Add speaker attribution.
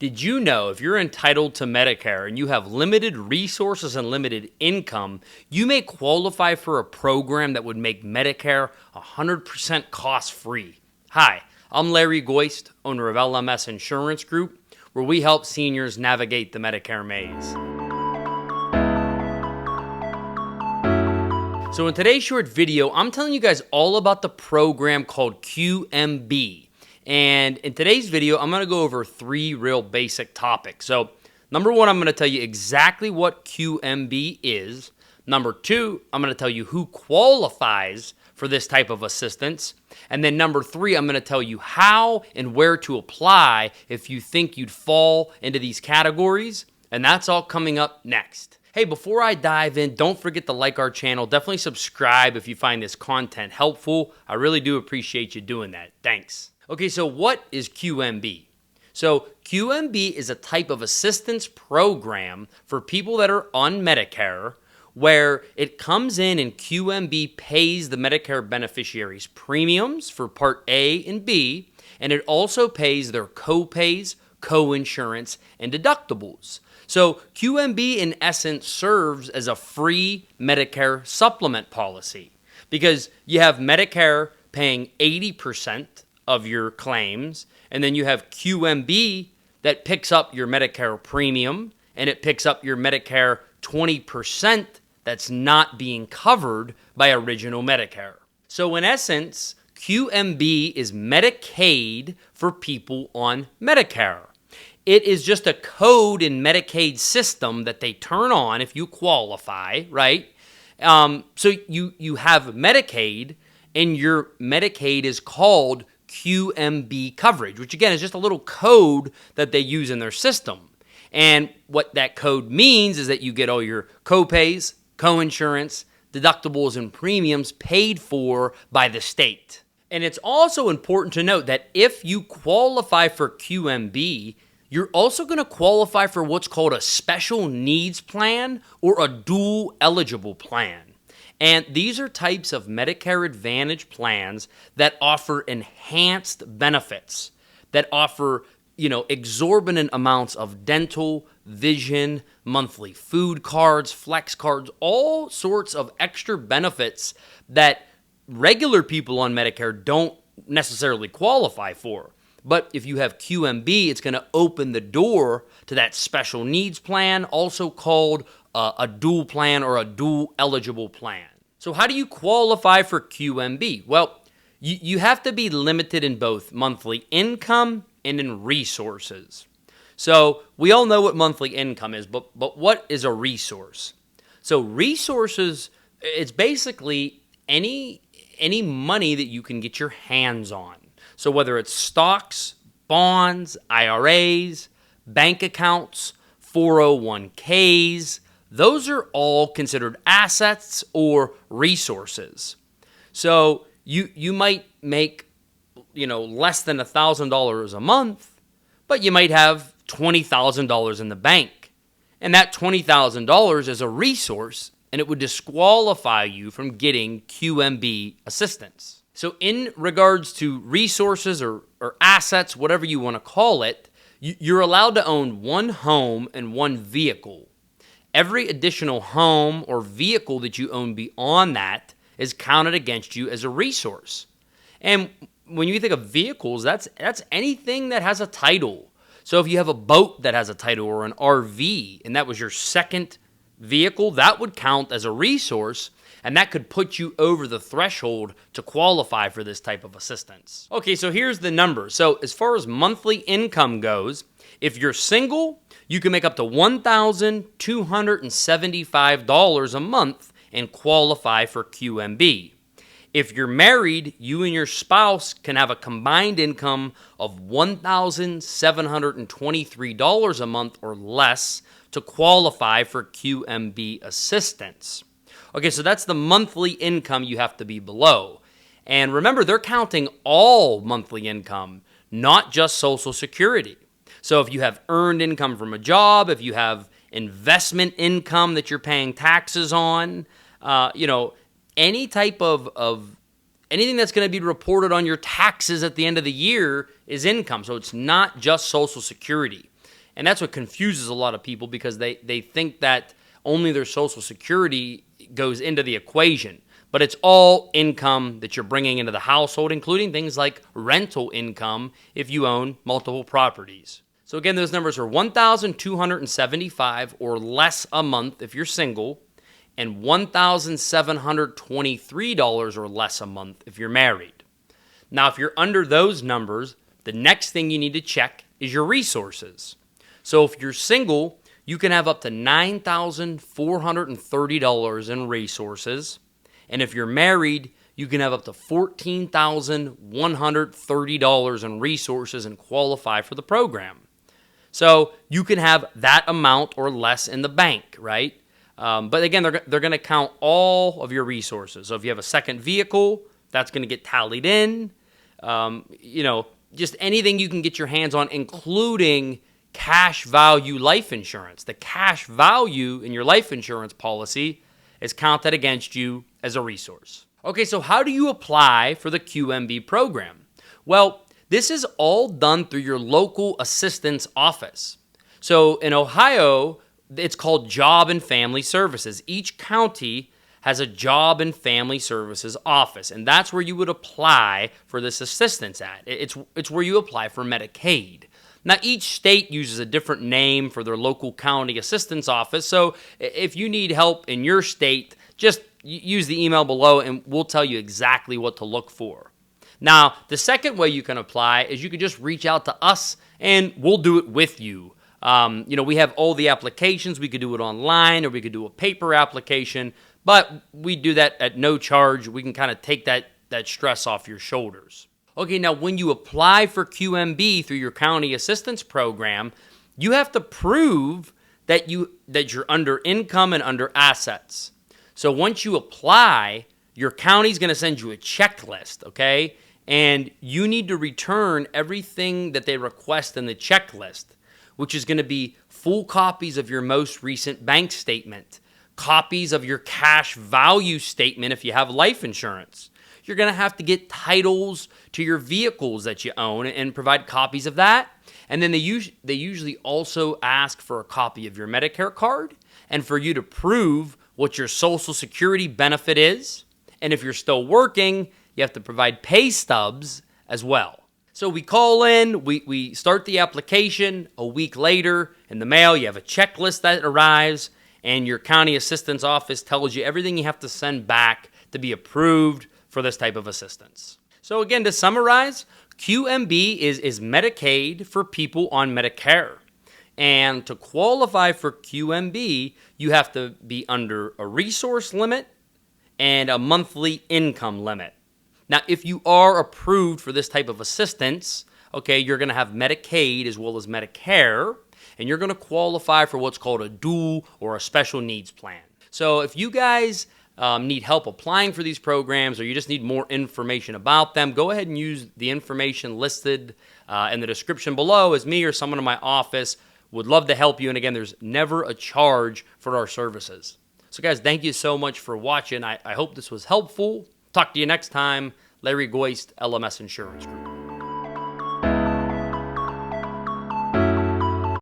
Speaker 1: Did you know if you're entitled to Medicare and you have limited resources and limited income, you may qualify for a program that would make Medicare 100% cost-free? Hi, I'm Larry Goist, owner of LMS Insurance Group, where we help seniors navigate the Medicare maze. So in today's short video, I'm telling you guys all about the program called QMB. And in today's video, I'm going to go over three real basic topics. So number one, I'm going to tell you exactly what QMB is. Number two, I'm going to tell you who qualifies for this type of assistance. And then number three, I'm going to tell you how and where to apply if you think you'd fall into these categories. And that's all coming up next. Hey, before I dive in, don't forget to like our channel. Definitely subscribe if you find this content helpful. I really do appreciate you doing that. Thanks. Okay, so what is QMB? So QMB is a type of assistance program for people that are on Medicare where it comes in and QMB pays the Medicare beneficiaries premiums for Part A and B, and it also pays their co-pays, co-insurance, and deductibles. So QMB in essence serves as a free Medicare supplement policy because you have Medicare paying 80% of your claims, and then you have QMB that picks up your Medicare premium, and it picks up your Medicare 20% that's not being covered by original Medicare. So in essence, QMB is Medicaid for people on Medicare. It is just a code in Medicaid system that they turn on if you qualify, right? So you have Medicaid, and your Medicaid is called QMB coverage, which again is just a little code that they use in their system. And what that code means is that you get all your co-pays, co-insurance, deductibles, and premiums paid for by the state. And it's also important to note that if you qualify for QMB, you're also going to qualify for what's called a special needs plan or a dual eligible plan. And these are types of Medicare Advantage plans that offer enhanced benefits, that offer, exorbitant amounts of dental, vision, monthly food cards, flex cards, all sorts of extra benefits that regular people on Medicare don't necessarily qualify for. But if you have QMB, it's going to open the door to that special needs plan, also called a dual plan or a dual eligible plan. So how do you qualify for QMB? Well, you have to be limited in both monthly income and in resources. So we all know what monthly income is, but what is a resource? So resources, it's basically any money that you can get your hands on. So whether it's stocks, bonds, IRAs, bank accounts, 401ks, those are all considered assets or resources. So you might make, less than $1,000 a month, but you might have $20,000 in the bank. And that $20,000 is a resource, and it would disqualify you from getting QMB assistance. So in regards to resources or assets, whatever you want to call it, you're allowed to own one home and one vehicle. Every additional home or vehicle that you own beyond that is counted against you as a resource. And when you think of vehicles, that's anything that has a title. So if you have a boat that has a title or an RV, and that was your second vehicle, that would count as a resource, and that could put you over the threshold to qualify for this type of assistance. Okay, so here's the number. So as far as monthly income goes, if you're single, you can make up to $1,275 a month and qualify for QMB. If you're married, you and your spouse can have a combined income of $1,723 a month or less to qualify for QMB assistance. Okay, so that's the monthly income you have to be below. And remember, they're counting all monthly income, not just Social Security. So if you have earned income from a job, if you have investment income that you're paying taxes on, any type of anything that's going to be reported on your taxes at the end of the year is income. So it's not just Social Security. And that's what confuses a lot of people because they think that only their Social Security goes into the equation. But it's all income that you're bringing into the household, including things like rental income if you own multiple properties. So again, those numbers are $1,275 or less a month if you're single, and $1,723 or less a month if you're married. Now, if you're under those numbers, the next thing you need to check is your resources. So if you're single, you can have up to $9,430 in resources. And if you're married, you can have up to $14,130 in resources and qualify for the program. So you can have that amount or less in the bank, right? But again, they're going to count all of your resources. So if you have a second vehicle, that's going to get tallied in. Just anything you can get your hands on, including cash value life insurance. The cash value in your life insurance policy is counted against you as a resource. Okay, so how do you apply for the QMB program? Well, this is all done through your local assistance office. So in Ohio, it's called Job and Family Services. Each county has a Job and Family Services office, and that's where you would apply for this assistance at. It's where you apply for Medicaid. Now, each state uses a different name for their local county assistance office, so if you need help in your state, just use the email below and we'll tell you exactly what to look for. Now, the second way you can apply is you can just reach out to us and we'll do it with you. We have all the applications. We could do it online or we could do a paper application, but we do that at no charge. We can kind of take that stress off your shoulders. Okay, now when you apply for QMB through your county assistance program, you have to prove that you're under income and under assets. So once you apply, your county's going to send you a checklist, okay? And you need to return everything that they request in the checklist, which is going to be full copies of your most recent bank statement, copies of your cash value statement if you have life insurance. You're going to have to get titles to your vehicles that you own and provide copies of that. And then they usually also ask for a copy of your Medicare card and for you to prove what your Social Security benefit is. And if you're still working, you have to provide pay stubs as well. So we call in, we start the application. A week later, in the mail, you have a checklist that arrives, and your county assistance office tells you everything you have to send back to be approved for this type of assistance. So again, to summarize, QMB is Medicaid for people on Medicare. And to qualify for QMB, you have to be under a resource limit and a monthly income limit. Now, if you are approved for this type of assistance, okay, you're going to have Medicaid as well as Medicare, and you're going to qualify for what's called a dual or a special needs plan. So if you guys need help applying for these programs or you just need more information about them, go ahead and use the information listed in the description below, as me or someone in my office would love to help you. And again, there's never a charge for our services. So guys, thank you so much for watching. I hope this was helpful. Talk to you next time. Larry Goist, LMS Insurance Group.